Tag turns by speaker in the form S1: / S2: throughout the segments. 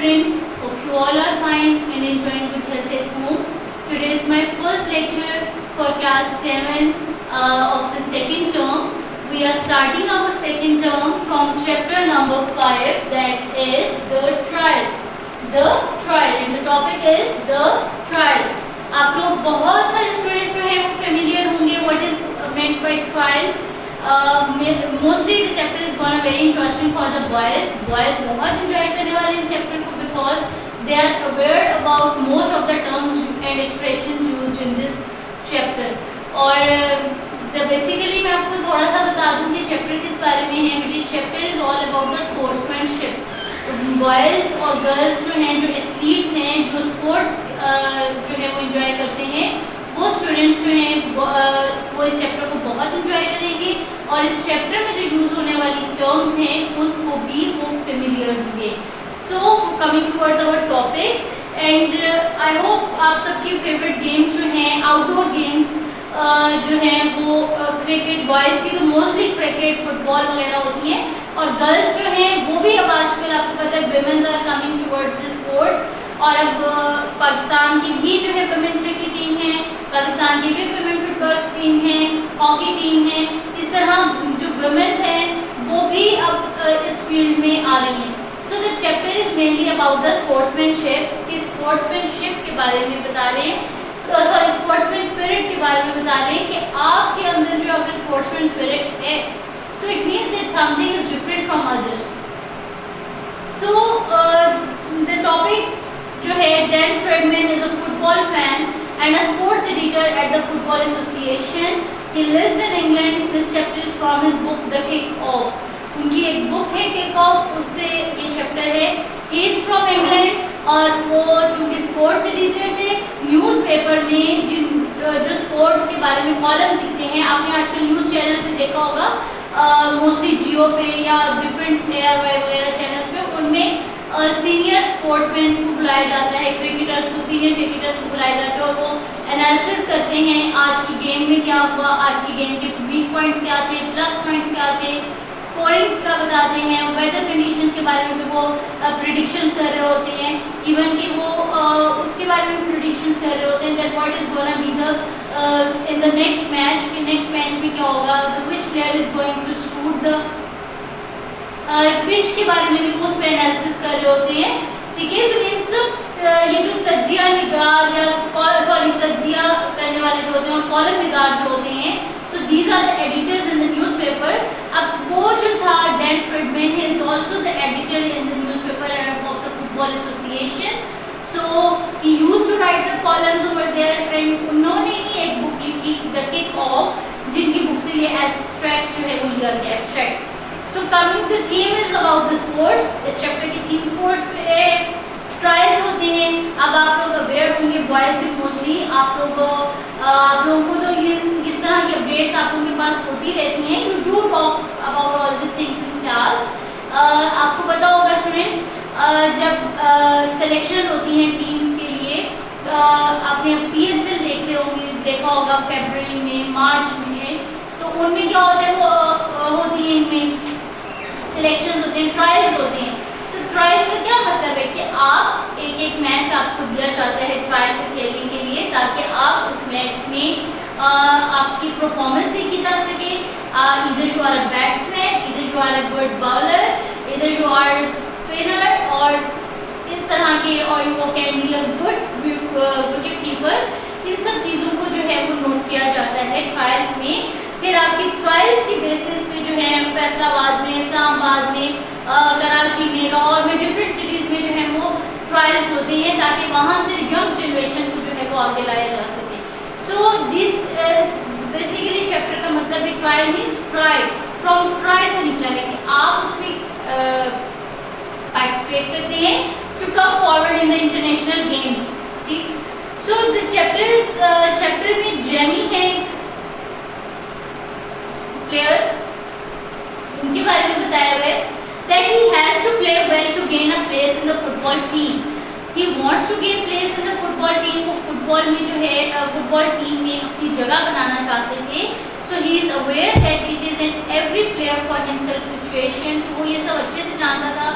S1: students, hope you all are fine and enjoying good health at home. Today is my first lecture for class 7 of the second term. We are starting our second term from chapter number 5, that is the trial. The trial, and the topic is the trial. आप लोग बहुत सारे students जो हैं वो familiar होंगे what is meant by trial. Mostly the chapter is gonna very interesting for the boys. Boys बहुत enjoy करने वाले इस चैप्टर को because they are aware about most of the terms and expressions used in this chapter. और basically मैं आपको थोड़ा सा बता दूं कि चैप्टर किस बारे में है. मेरी chapter is all about the sportsmanship. Boys और गर्ल्स जो हैं, जो एथलीट्स हैं, जो स्पोर्ट्स जो है वो इंजॉय करते हैं, वो स्टूडेंट्स जो हैं वो इस चैप्टर को बहुत इंजॉय करेंगे और इस चैप्टर में जो यूज़ होने वाली टर्म्स हैं उसको भी वो फेमिलियर होंगे. So coming towards our topic, and I hope आप सबकी फेवरेट गेम्स जो हैं, आउटडोर गेम्स जो हैं वो क्रिकेट, बॉयज़ की तो मोस्टली क्रिकेट, फुटबॉल वगैरह होती हैं, और गर्ल्स जो हैं वो भी अब आजकल आपको पता है women are coming towards the sports. और अब पाकिस्तान की भी जो है वुमेन क्रिकेट टीम है, पाकिस्तान की भी वुमेन फुटबॉल टीम है, हॉकी टीम है. इस तरह जो वुमेन है वो भी अब इस फील्ड में आ रही हैं. सो the chapter is mainly about the sportsmanship. कि स्पोर्ट्समैनशिप के बारे में बता रहे हैं, सॉरी स्पोर्ट्समैन स्पिरिट के बारे में बता रहे हैं कि आपके अंदर जो अगर स्पोर्ट्समैन स्पिरिट है तो it means that something is different from others. So the topic जो है, Dan Friedman is a football fan and a sports editor at the Football Association. He lives in England. This chapter is from his book the Kick Off. उनकी एक book है kick off, उससे ये chapter है. He is from England और वो चूँकि sports editor थे, न्यूज़पेपर में जो स्पोर्ट्स के बारे में कॉलम लिखते हैं, आपने आजकल न्यूज़ चैनल पे देखा होगा, मोस्टली जियो पे या डिफरेंट एयर वगैरह चैनल्स पे, उनमें सीनियर स्पोर्ट्समैन को बुलाया जाता है, क्रिकेटर्स को, सीनियर क्रिकेटर्स को बुलाया जाता है और वो एनालिसिस करते हैं आज की गेम में क्या हुआ, आज की गेम के वीक पॉइंट्स क्या थे, प्लस पॉइंट्स क्या थे, स्कोरिंग का बताते हैं, वेदर कंडीशंस के बारे में भी वो प्रिडिक्शंस कर रहे होते हैं. इवन कि वो उसके बारे में प्रिडिक्शंस कर रहे होते हैं that what is gonna be the in the next match, कि नेक्स्ट मैच में क्या होगा, which player is going to shoot the pitch के बारे में भी वो उस पर एनालिसिस कर रहे होते हैं. ठीक है, तो इन सब ये जो तज्जिया निगार या तज्जिया करने वाले जो होते हैं और कॉलम निगार जो होते हैं, so these are the editors in the newspaper. अब वो जो था Dan Friedman is also the editor in the newspaper of the Football Association. So he used to write the columns over there and उन्होंने ही एक book लिखी the Kick Off, जिनकी book से ये एब्स्ट्रैक्ट जो है वो लिया गया, abstract. So coming the theme is about the sports. इस चैप्टर की थीम स्पोर्ट्स पे ट्रायल्स होते हैं. अब आप लोग अवेयर होंगे, बॉयज़ भी मोस्टली आप लोगों को जो इस तरह की अपडेट्स आप लोगों के पास होती रहती हैं. You do talk about all this things in class. आपको पता होगा स्टूडेंट्स, जब सिलेक्शन होती है टीम्स के लिए, आपने PSL देखा होगा फरवरी में, मार्च में, तो उनमें क्या होता है, वो होती है इनमें सिलेक्शन होते हैं, ट्रायल्स होते हैं. तो ट्रायल से क्या मतलब है कि आप एक मैच आपको दिया जाता है ट्रायल को खेलने के लिए, ताकि आप उस मैच में आपकी परफॉर्मेंस देखी जा सके. इधर यू आर अ बैट्समैन, इधर you are a good bowler, इधर यू आर स्पिनर, और इस तरह के, और you can be a good wicket keeper. इन सब चीज़ों को जो है वो नोट किया जाता है ट्रायल्स में. फिर आपकी ट्रायल्स की बेसिस पे जो है फैसलाबाद में, इस्लामाबाद में, कराची में, लाहौर में, डिफरेंट सिटीज़ में जो है वो ट्रायल्स होते हैं, ताकि वहाँ से यंग जनरेशन को जो है वो आगे लाया जा सके. So this is basically chapter का मतलब है trial means try. From try से निकला है कि आप उसमें पार्टिसिपेट करते हैं to come forward in the international games. ठीक. सो द चैप्टर में जेमी है प्लेयर, उनके बारे में बताया हुआ है that he has to play well to gain a place in the football team. He wants to gain place in the football team. वो फुटबॉल में जो है फुटबॉल टीम में अपनी जगह बनाना चाहते थे. So he is aware that it is in every player for himself situation. वो ये सब अच्छे से जानता था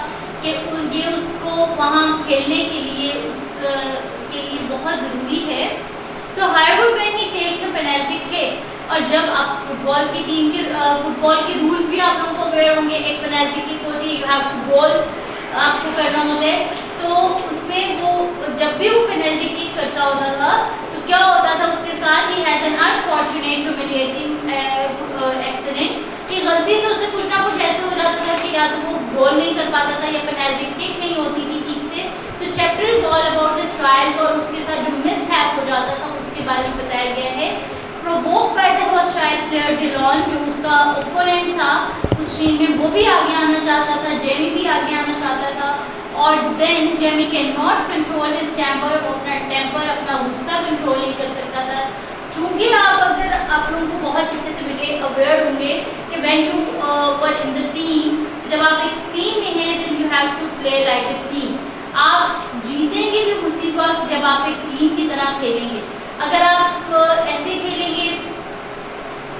S1: कि ये उसको वहाँ खेलने के लिए उसके लिए बहुत ज़रूरी है। So however when he takes a penalty kick, और जब आप फुटबॉल की टीम के फुटबॉल के रूल्स भी आप लोगों को अवेयर होंगे। एक पेनल्टी किक होती है, यू हैव टू बॉल आपको करना होता है, तो उसमें वो जब भी वो पेनल्टी किक करता होता था तो क्या होता था उसके साथ he has an unfortunate humiliating accident, कि गलती से उसे कुछ ना कुछ ऐसे हो जाता था कि या तो वो बॉल नहीं कर पाता था या पेनल्टी किक नहीं होती थी ठीक से। तो chapter is all about his trials, और उसके साथ जो मिसहैप हो जाता था उसके बारे में बताया गया है। Provoke by the hostile player Dhillon, जो उसका ओपोनेंट था उस टीम में, वो भी आगे आना चाहता था, जेमी भी आगे आना चाहता था, और then Jamie can not control his temper, अपना गुस्सा कंट्रोल नहीं कर सकता था। चूँकि अगर आप लोगों को बहुत अच्छे से बेटे अवेयर होंगे कि when you were in the team, जब आप एक टीम में हैं then you have to play like a team. आप जीतेंगे भी उसी वक्त जब आप एक टीम की तरह खेलेंगे। अगर आप ऐसे खेलेंगे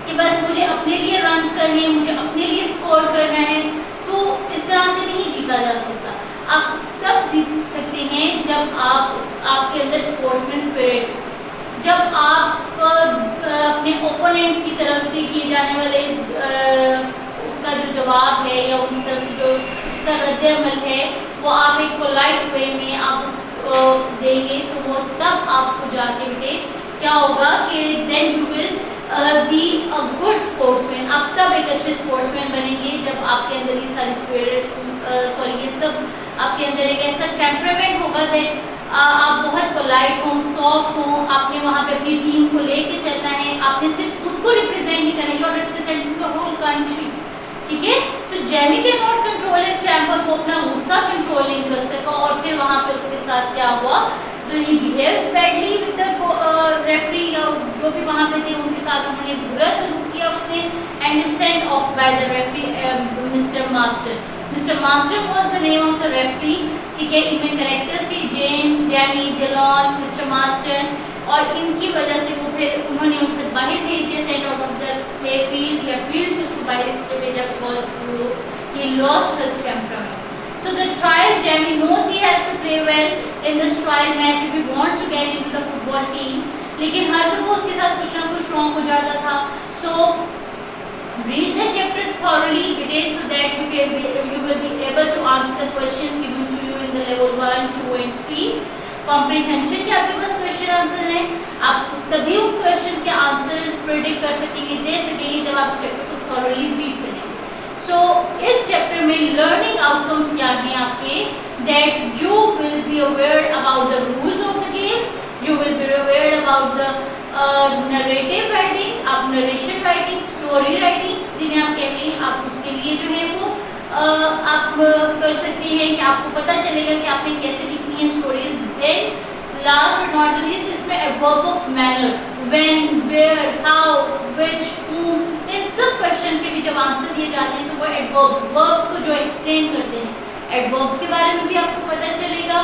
S1: कि बस मुझे अपने लिए रन्स करने हैं, मुझे अपने लिए स्कोर करना है, तो इस तरह से नहीं जीता जा सकता। आप तब जीत सकते हैं जब आपके अंदर स्पोर्ट्समैन स्पिरिट, जब आप अपने ओपोनेंट की तरफ से किए जाने वाले उसका जो जवाब है या उनकी तरफ से जो उसका रद्द-ए-अमल है वो आप एक पोलाइट वे में आप उसको देंगे, तो वो तब आपको जाके के क्या होगा कि then you will be a good sportsman. आप तब एक अच्छे स्पोर्ट्समैन बनेंगे जब आपके अंदर ये सारी स्पिरिट ये सब आपके अंदर एक ऐसा टेम्परामेंट होगा दैट आप बहुत पोलाइट हों, सॉफ्ट हों, आपने वहाँ पे अपनी टीम को लेके चलना है, आपने सिर्फ खुद को रिप्रेजेंट नहीं करना, you are representing the whole country, ठीक है। So Jamie can not control his temper, वो अपना गुस्सा कंट्रोल नहीं कर सका, और फिर वहाँ पे उसके साथ क्या हुआ, तो he behaves badly with the referee, या जो भी वहाँ पे थे उनके साथ उन्होंने बुरा सलूक किया उसने, and sent off by the referee Mister Master. Mister Master was the name of the referee, ठीक है। इनमें कैरेक्टर्स थे जेमी, डिलॉन, मिस्टर मास्टर, और इनकी वजह से वो फिर उन्होंने उनसे बाहर भेज दिया, sent out of the play field, या फील्ड से उसको बाहर इसलिए भेजा because he lost his temperament. So the trial Jamie knows he has to play well in this trial match if he wants to get into the football team. लेकिन हर दफा उसके साथ कुछ ना कुछ wrong हो जाता था. So read the chapter thoroughly today so that you will be able to answer the questions given to you in the level 1, 2 and 3. Comprehension के आपके पास question answer है. आप तभी उन questions के answers predict कर सकेंगे, दे सकेंगे जब आप chapter को thoroughly read करेंगे. So इस चैप्टर में लर्निंग आउटकम्स क्या हैं आपके, that you will be aware about the rules of the games, you will be aware about the narrative writing, आप narration writing, story writing जिन्हें आप कहते हैं, आप उसके लिए जो है वो आप कर सकते हैं कि आपको पता चलेगा कि आपने कैसे लिखनी है stories. Then last but not least इसमें adverb of manner, when, where, how, which, whom, इन सब क्वेश्चन के भी जब आंसर दिए जाते हैं तो वो एडवर्ब्स, वर्ब्स को जो एक्सप्लेन करते हैं, एडवर्ब्स के बारे में भी आपको पता चलेगा.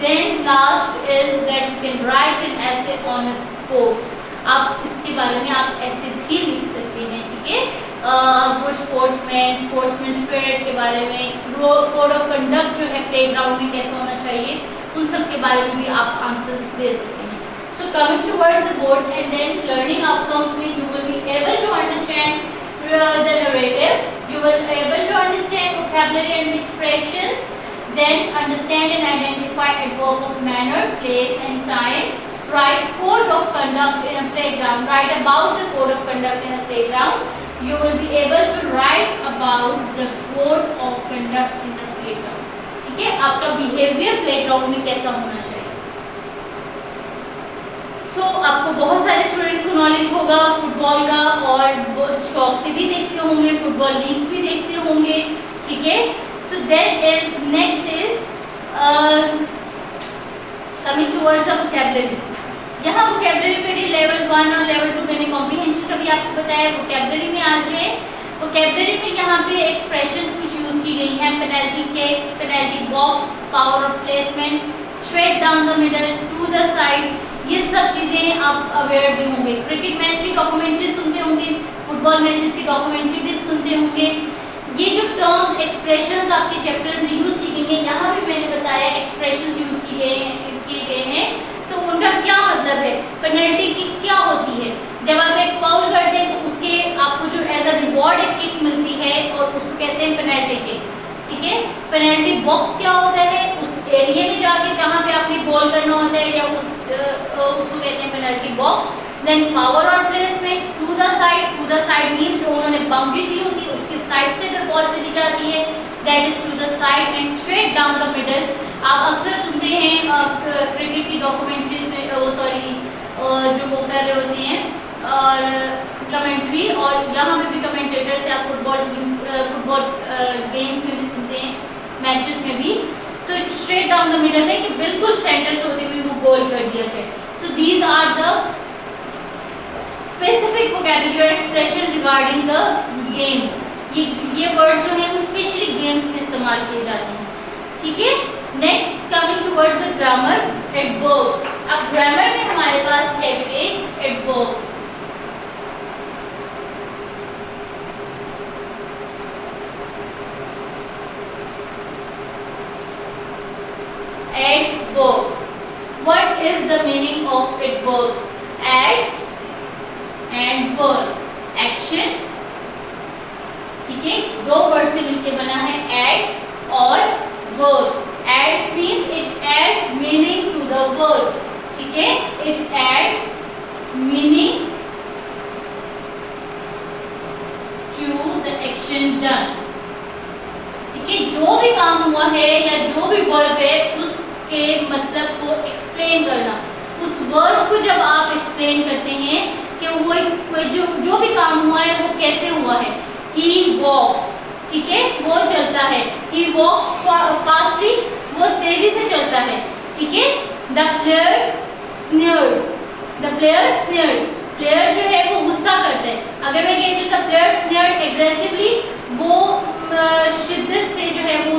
S1: Then last is that you can write an essay on sports, आप इसके बारे में आप ऐसे भी लिख सकते हैं, ठीक है. गुड स्पोर्ट्समैन स्पिरिट के बारे में, कोड ऑफ कंडक्ट जो है प्लेग्राउंड में कैसा होना चाहिए, उन सब के बारे में भी आप आंसर्स दे सकते हैं. So coming towards the board and then learning outcomes में you will be able to understand the narrative, you will be able to understand vocabulary and expressions, then understand and identify adverb of manner, place and time, write code of conduct in a playground, write about the code of conduct in a playground, you will be able to write about the code of conduct in the playground, ठीक है. आपका behavior playground में कैसा होना चाहिए. So, आपको बहुत सारे स्टूडेंट्स को नॉलेज होगा फुटबॉल का, और स्टॉक से भी देखते होंगे, फुटबॉल लीग्स भी देखते होंगे, ठीक है. So then is next is coming towards the vocabulary. यहाँ वोकैबुलरी में लेवल 1 और लेवल 2 मैंने कॉम्प्रिहेंशन का भी आपको बताया. वोकैबुलरी में आ जाए, वोकैबुलरी में यहाँ पे एक्सप्रेशंस कुछ यूज की गई हैं, penalty kick, penalty box, power of placement, straight down the middle, to the side, ये सब चीज़ें आप अवेयर भी होंगे. क्रिकेट मैच की डॉक्यूमेंट्री सुनते होंगे, फुटबॉल मैचेस की डॉक्यूमेंट्री भी सुनते होंगे. ये जो टर्म्स एक्सप्रेशंस आपके चैप्टर्स में यूज़ की गई हैं, यहाँ भी मैंने बताया एक्सप्रेशंस मतलब है, पेनल्टी किक क्या होती है, जब आप एक फाउल करते हैं तो उसके आपको जो एज अ रिवॉर्ड एक किक मिलती है और उसको कहते हैं पेनल्टी किक, ठीक है। पेनल्टी बॉक्स क्या होता है, उस एरिया में जाके जहाँ पे आपने बॉल करना होता है या उसको कहते हैं पेनल्टी बॉक्स। देन पावर और placement, to the side means जो उन्होंने बाउंड्री दी होती है उसके साइड से अगर बॉल चली जाती है that is to the side and straight down the middle. आप अक्सर सुनते हैं क्रिकेट की डॉक्यूमेंट्रीज में, जो वो कर रहे होते हैं और कमेंट्री, और यहाँ पे भी कमेंटेटर से आप फुटबॉल गेम्स में भी सुनते हैं, मैचेस में भी, तो स्ट्रेट डाउन द मिडल है कि बिल्कुल सेंटर से होते हुए वो गोल कर दिया जाए। So these are the specific vocabulary expressions regarding the games. ये वर्ड्स जो हैं वो स्पेशली गेम्स में इस्तेमाल किए जाते हैं, ठीक है। Next coming towards the grammar, adverb. अब ग्रामर में हमारे पास है एक adverb. Adverb. What is the meaning of adverb? Add and verb. Action, ठीक है, दो वर्ड से मिलके बना है add और verb. Add means it adds meaning to the verb, ठीक है, it adds meaning to the action done, ठीक है। जो भी काम हुआ है या जो भी वर्ब है उसके मतलब को एक्सप्लेन करना, उस वर्ब को जब आप एक्सप्लेन करते हैं कि वो जो भी काम हुआ है वो कैसे हुआ है। He walks, ठीक है, वो चलता है, he walks fastly, वो तेजी से चलता है, ठीक है। The player sneered, the player sneered, player जो है वो गुस्सा करता है। अगर मैं कहती हूँ the player sneered aggressively, वो शिद्दत से जो है वो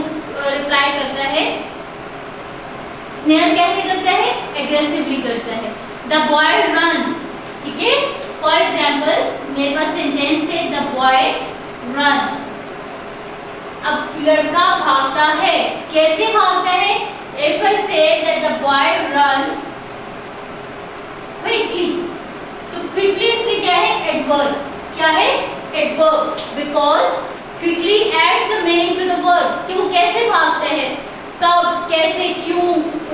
S1: रिप्लाई करता है। स्नेयर कैसे करता है, एग्रेसिवली करता है। द बॉय रन, ठीक है, फॉर एग्जाम्पल मेरे पास सेंटेंस है द बॉय रन। अब लड़का भागता है, कैसे भागता है, if I say that the boy runs quickly, तो क्विकली इसमें क्या है, एडवर्ब, क्या है, adverb, because quickly adds the meaning to the verb, कि वो कैसे भागता है, कब, कैसे, क्यों,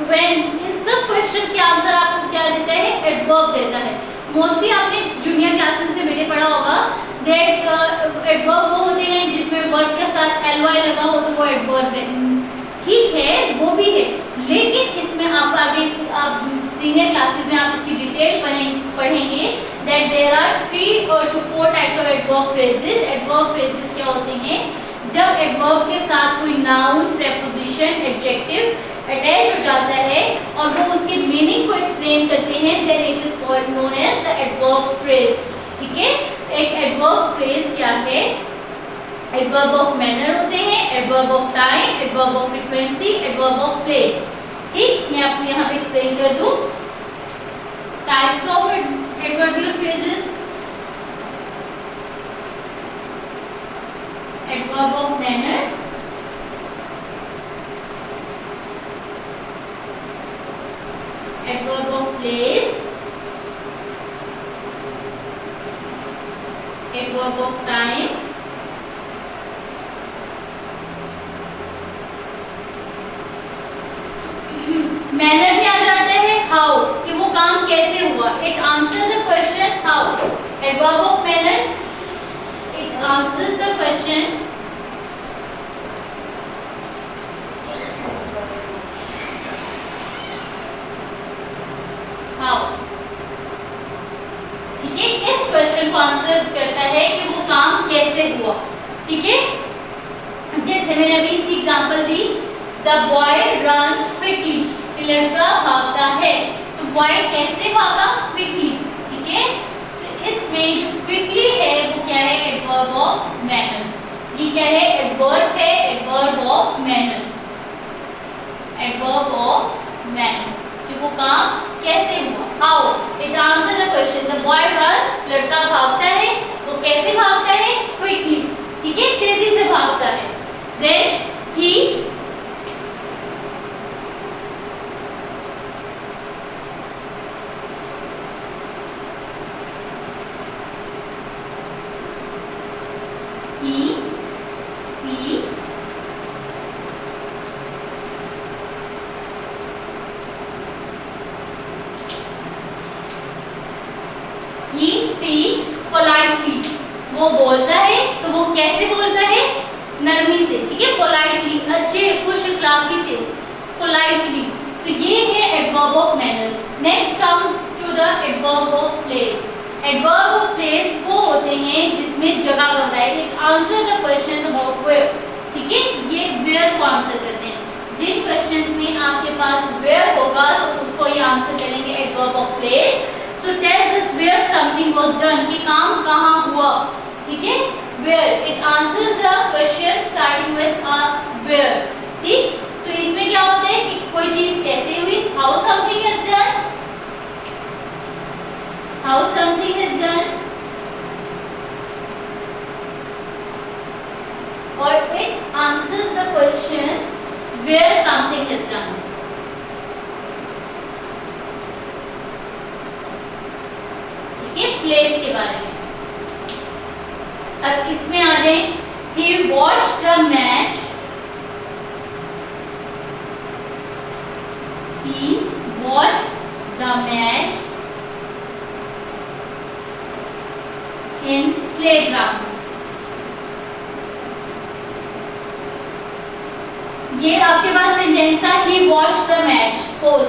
S1: व्हेन, इन सब क्वेश्चंस के आंसर आपको क्या देता है, एडवर्ब देता है। मोस्टली आपने जूनियर क्लासेस से बेटे पढ़ा होगा दैट एडवर्ब वो होते हैं जिसमें वर्ब के साथ ly लगा हो तो वो एडवर्ब है, ठीक है, वो भी है, लेकिन इसमें आप आगे सीनियर क्लासेस में आप इसकी डिटेल पढ़ेंगे that there are 3 to 4 types of adverb phrases. Adverb phrases क्या होते हैं, जब एडवर्ब के साथ कोई नाउन, प्रेपोजिशन, एडजेक्टिव अटैच हो जाता है और वो उसके मीनिंग को एक्सप्लेन करते हैं, then it is called known as the adverb phrase, ठीक है। एक एडवर्ब फ्रेज क्या है, एडवर्ब ऑफ मैनर होते हैं, adverb of time, adverb of frequency, adverb of place, ठीक। मैं आपको यहाँ पे एक्सप्लेन कर दूं types of adverbial phrases. Adverb of manner, adverb of place, adverb of time, manner में आ जाता है हाउ, कि वो काम कैसे हुआ, it answers the question how. Adverb of manner, it answers the question how, ठीक है, इस क्वेश्चन को आंसर करता है कि वो काम कैसे हुआ, ठीक है। जैसे मैंने अभी इसकी example the, the boy runs quickly, लड़का भागता है, तो बॉय कैसे भागा, क्विकली, ठीक है। तो इसमें जो क्विकली है वो क्या है, एडवर्ब ऑफ मैनर। ये क्या है, एडवर्ब है, adverb of manner, adverb of manner, कि वो काम कैसे हुआ, how, it answer the question. The boy runs, लड़का भागता है, वो कैसे भागता है, क्विकली, ठीक है, तेजी से भागता है। देन ही वो बोलता है तो वो कैसे बोलता है, नरमी से, ठीक है, पोलाइटली, अच्छे खुश अखलाकी से, पोलाइटली। तो ये है adverb of manners. Next come to the adverb of place. Adverb of place वो होते हैं जिसमें जगह का होता है। It answer the questions about where, ठीक है, ये वेयर को आंसर करते हैं। जिन क्वेश्चंस में आपके पास वेयर होगा तो उसको ये आंसर करेंगे adverb of place. So tells us where something was done, कि काम कहाँ हुआ, ठीक है, where. It answers the question starting with where, ठीक। तो इसमें क्या होता है कि कोई चीज कैसे हुई, how something is done, how something is done, और it answers the question where something is done. ठीक है, प्लेस के बारे में। अब इसमें आ जाए, he watched the match, he watched the match in playground. ये आपके पास सेंटेंस था, he watched the match, suppose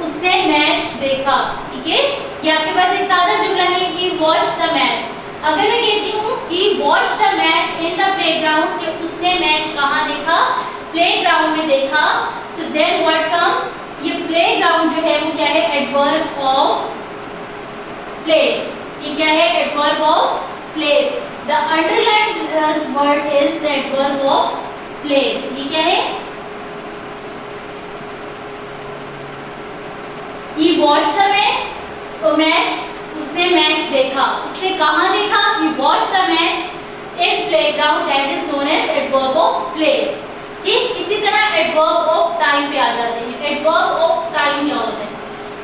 S1: उसने मैच देखा, ठीक है। ये आपके पास एक सादा जुमला है, he watched the match। अगर मैं कहती हूँ he watched the match in the playground, कि उसने मैच कहाँ देखा, प्लेग्राउंड में देखा, तो then what comes, ये प्लेग्राउंड जो है वो क्या है, एडवर्ब ऑफ प्लेस। ये क्या है, adverb of place. The underlined word is the adverb of place. ये क्या है, he watched the match, तो मैच, उसने मैच देखा, उसने कहाँ देखा, he watched the match in playground, that is known as adverb of place, ठीक। इसी तरह एडवर्ब ऑफ टाइम पे आ जाते हैं। एडवर्ब ऑफ टाइम क्या होता है,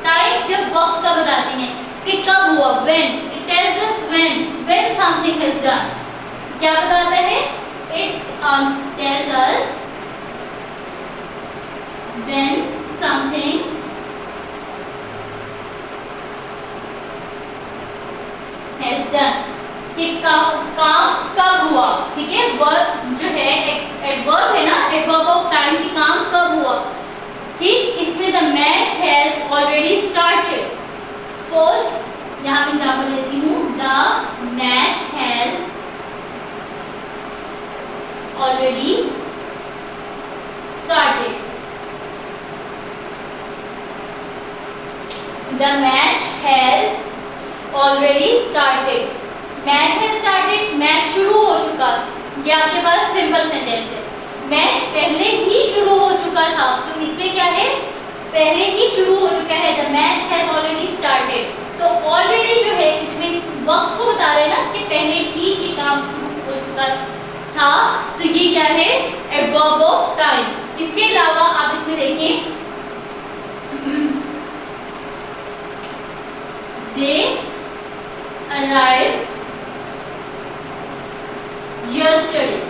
S1: टाइम जब वक्त का बताते हैं कि कब हुआ, when, it tells us when something is done, क्या बताता है, it tells us when something has done, कि काम कब हुआ, ठीक है। वर्ब जो है एडवर्ब है ना, एडवर्ब ऑफ टाइम, कि काम कब हुआ, ठीक। इसमें the match has already started, suppose यहाँ पे एग्जांपल लेती हूँ, the match has already started, the match has already started, match has started, match शुरू हो चुका। ये आपके पास सिंपल सेंटेंस है, मैच पहले ही शुरू हो चुका था, तो इसमें क्या है, पहले ही शुरू हो चुका है, the match has already started। तो already जो है इसमें वक्त को बता रहे हैं ना, कि पहले ही ये काम शुरू हो चुका था, तो ये क्या है, एडवर्ब ऑफ टाइम। इसके अलावा आप इसमें देखिए, they arrived yesterday,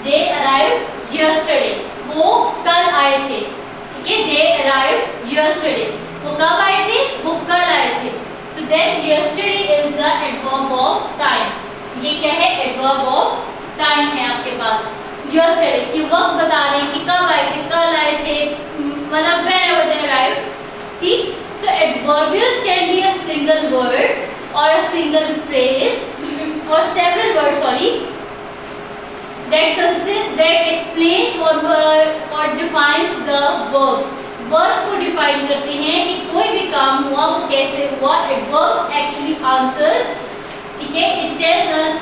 S1: they arrived yesterday, वो कल आए थे, ठीक है, they arrived yesterday, वो कब आए थे, वो कल आए थे, तो then yesterday is the adverb of time। ये क्या है, एडवर्ब ऑफ टाइम है आपके पास। yesterday कि वक्त बता रहे हैं कि कब आए थे, कल आए थे, मतलब whenever they arrived, ठीक। So adverbials can be a single word or a single phrase or several words, that explains or defines the verb। Verb को डिफाइन करते हैं कि कोई भी काम हुआ वो कैसे हुआ। adverbs actually answers, ठीक है, it tells us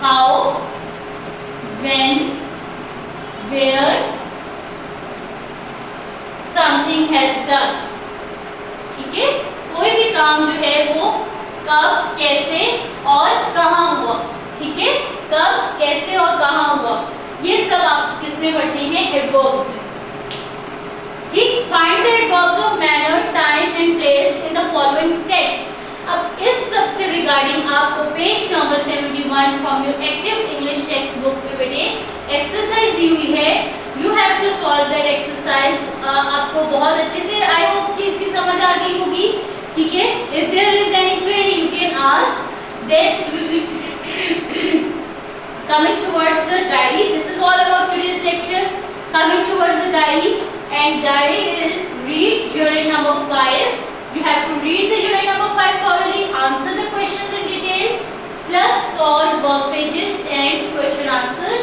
S1: how, when, where something has done, ठीक है। कोई भी काम जो है वो कब, कैसे और कहाँ हुआ, ठीक है, कब, कैसे और कहाँ हुआ, ये सब आप किसमें पढ़ते हैं, एडवर्ब्स में, ठीक। Find the adverbs of manner, time and place in the following text. अब इस सब से रिगार्डिंग आपको page number 71 from your active English text book पे बेटे एक्सरसाइज दी हुई है। You have to solve that exercise. आपको बहुत अच्छे से आई होप कि इसकी समझ आ गई होगी ठीक है, if there is any query you can ask. Then coming towards the diary, this is all about today's lecture. Coming towards the diary, and diary is read unit number 5. You have to read the unit number 5 thoroughly, answer the questions in detail, plus solve work pages and question answers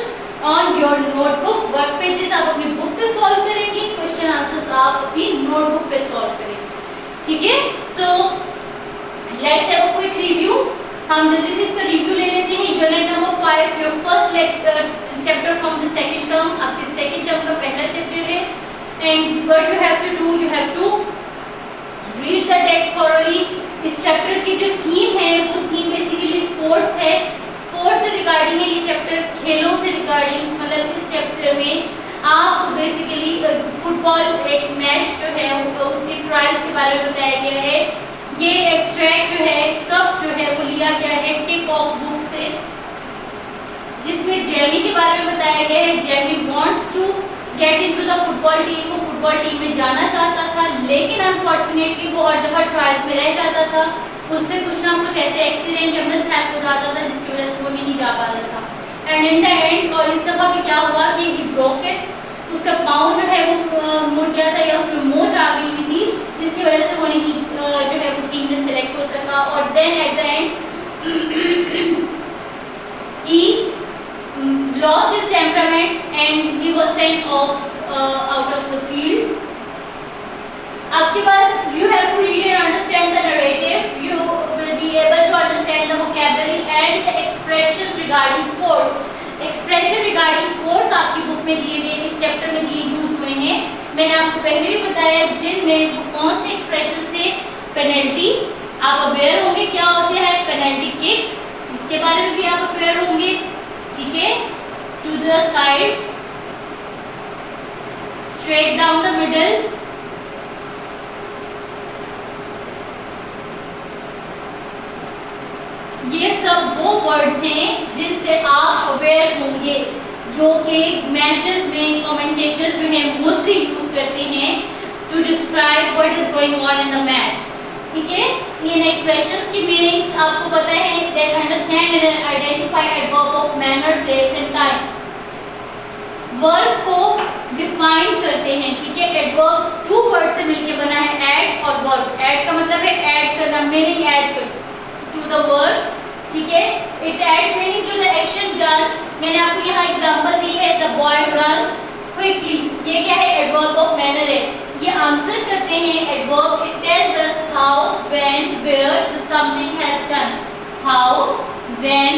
S1: on your notebook. Work pages आप अपनी book पे solve करेंगे, question answers आप अपनी notebook पे solve करेंगे, ठीक है। So let's have a quick review. हम जल्दी से इसका रिव्यू ले लेते हैं। Unit number 5, your first chapter from the second term, आपके सेकंड टर्म का पहला चैप्टर है। And what you have to do, you have to read the text thoroughly. इस चैप्टर की जो थीम है वो थीम बेसिकली स्पोर्ट्स है, स्पोर्ट्स से रिगार्डिंग है ये चैप्टर, खेलों से रिगार्डिंग। मतलब इस चैप्टर में आप बेसिकली फुटबॉल एक मैच जो है उसकी ट्रायल्स के बारे में बताया गया है। ये एक्सट्रैक्ट जो है सब जो है वो लिया गया है टिक ऑफ बुक से, जिसमें जेमी के बारे में बताया गया है। Jamie wants to get into the football team, वो फुटबॉल टीम में जाना चाहता था, लेकिन अनफॉर्चुनेटली वो हर दफा ट्रायल्स में रह जाता था, उससे कुछ ना कुछ ऐसे एक्सीडेंट या मिसहैप हो जाता था जिसकी वजह से वो नहीं जा पाता था। एंड इन द एंड, और इस दफा भी क्या हुआ कि ही ब्रोक इट, उसका पाँव जो है वो मुड़ गया था या उसमें मोच आ गई हुई थी, जिसकी वजह से वो नहीं जो है वो टीम में सिलेक्ट हो सका। और then at the end he lost his temperament and he was sent off out of the field. आपके पास you have to read and understand the narrative. You will be able to understand the vocabulary and the expressions regarding sports. Expression regarding sports आपकी book में दिए गए, इस chapter में दिए use हुए हैं। मैंने आपको पहले भी बताया जिनमें कौन से एक्सप्रेशन से पेनल्टी, आप अवेयर होंगे क्या होते हैं पेनल्टी किक, इसके बारे में भी आप अवेयर होंगे, ठीक है। To the side, straight down the middle, ये सब वो वर्ड्स हैं जिनसे आप अवेयर होंगे, जो कि मैचेस में कमेंटेटर्स जो हैं मोस्टली यूज करते हैं to describe what is going on in the match, ठीक है। इन एक्सप्रेशंस की मीनिंग्स आपको पता है, that understand and identify adverb of manner, place and time. Verb को डिफाइन करते हैं, ठीक है। एडवर्ब्स 2 वर्ड से मिलकर बना है, ऐड और वर्ब। ऐड का मतलब है ऐड करना, मीनिंग ऐड कर टू द वर्ब, ठीक है। It adds meaning to the action done. मैंने आपको यहाँ एग्जांपल दी है, द बॉय रन्स क्विकली, ये क्या है एडवर्ब ऑफ मैनर है। ये आंसर करते हैं adverb, it tells us how, when, where the something has done. How, when,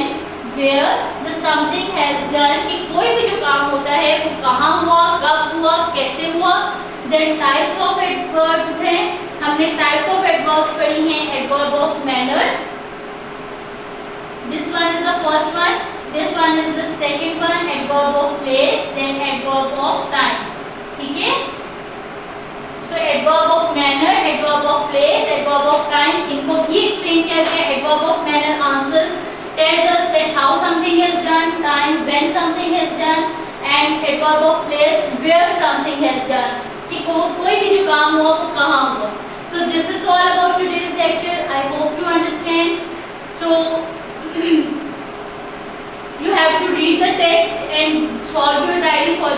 S1: where the something has done, कि कोई भी जो काम होता है वो कहाँ हुआ, कब हुआ, कैसे हुआ। देन टाइप्स ऑफ एडवर्ब्स हैं, हमने टाइप्स ऑफ एडवर्ब्स पढ़ी हैं। Adverb of manner, this one is the first one, this one is the second one. Adverb of place, then adverb of time, ठीक है। So adverb of manner, adverb of place, adverb of time, इनको भी explain किया गया। Adverb of manner answers tells us that how something is done, time when something is done, and adverb of place where something has done, कि कोई भी जो काम हुआ वो कहाँ हुआ। So this is all about today's lecture. I hope you understand. So you have to read the text and solve your diary for